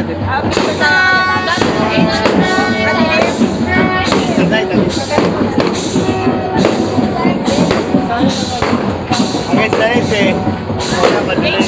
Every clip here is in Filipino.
natin. Against the edge eh. Wala madilim.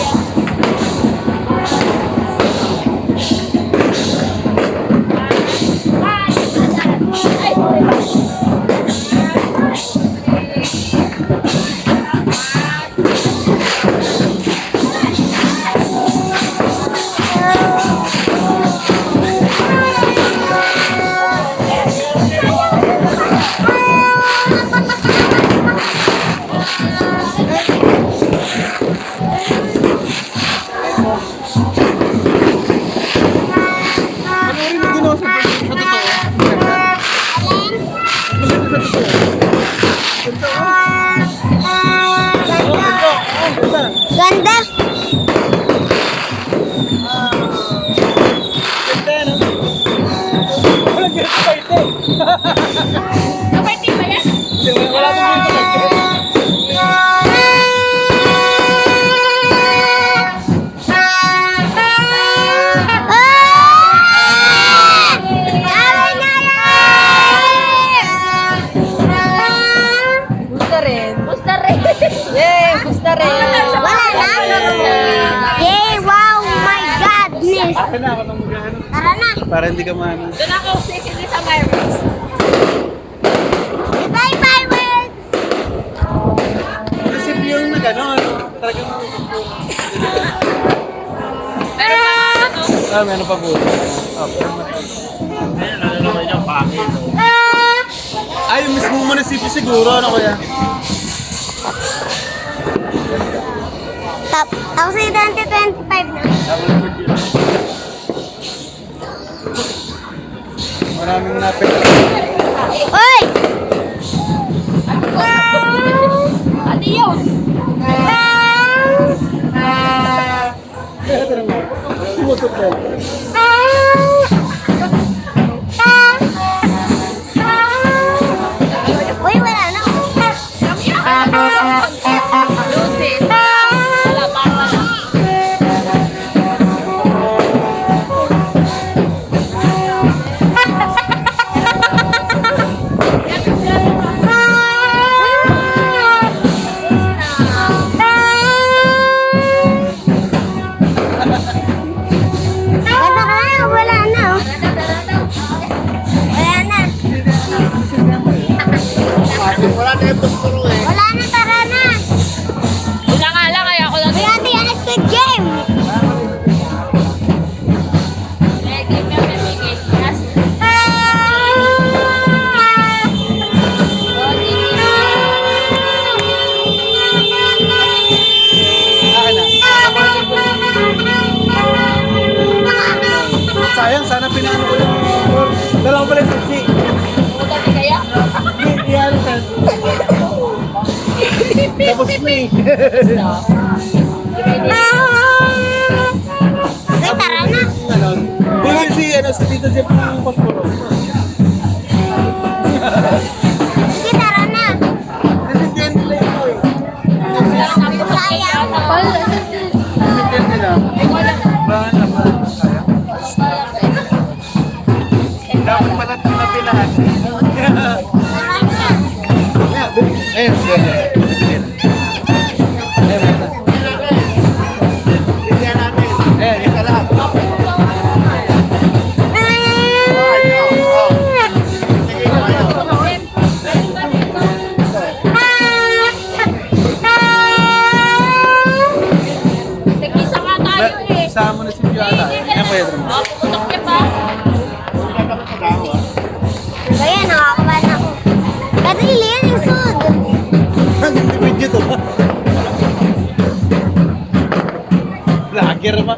Ano rin yung ginawa sa totoo? Maganda sa totoo. Ganda. Ganda, no? Walang ganito pa ito. Kapatid ba yan? Hindi, wala pong ganito pa ito. Gusto rin. Gusto rin. Yay! Gusto rin. Wala na. Yay, wow, my godness. Akin na ako nang magano. Tara na. Para hindi ka maano. Doon ako sisili sa fireworks. Bye, fireworks. Kasi yung na gano'n, talagang Pero ano? meron pa po. Ayun, ano naman yung pangit. Ay, yung mismo munisipyo siguro, ano kaya? Top. Ako sa 2025 na. Maraming napit. Uy! Ano yun? Ito naman. Tumutok na. Uy, wala na. Lucy. Wala pa. Ganda ka na, wala na. Oh. Wala na. Wala na yung pagpuro eh. Wala na, tara na. Una nga lang kaya ako lang. Uy, ate, yan is good game. Game na bibigay. Yes. Akin na. Sayang, sana pinano ko yung dalawang pala yung sushi. Puta di kaya? Iyan ka. Tapos may. Uy, tara na. Ano? Bigay si, si Tito Jeff ng pasporo. Sige, tara na. Kasi diyan nila ito eh. Sayang. Diyan nila. Bahan na ba? Sayang. Dapat pala pinapilahan. Ayun, ayun. Bigyan natin. Isa lang. Sige mo kayo. Nag-isa nga tayo eh. Sa munisipyo ata. Yan po yun. Puputok niya pa. Wala dapat sa tao ah. Kaya, nakakabahan ako. Pero iliyan yung sud. Ang video to. Vlogger ba?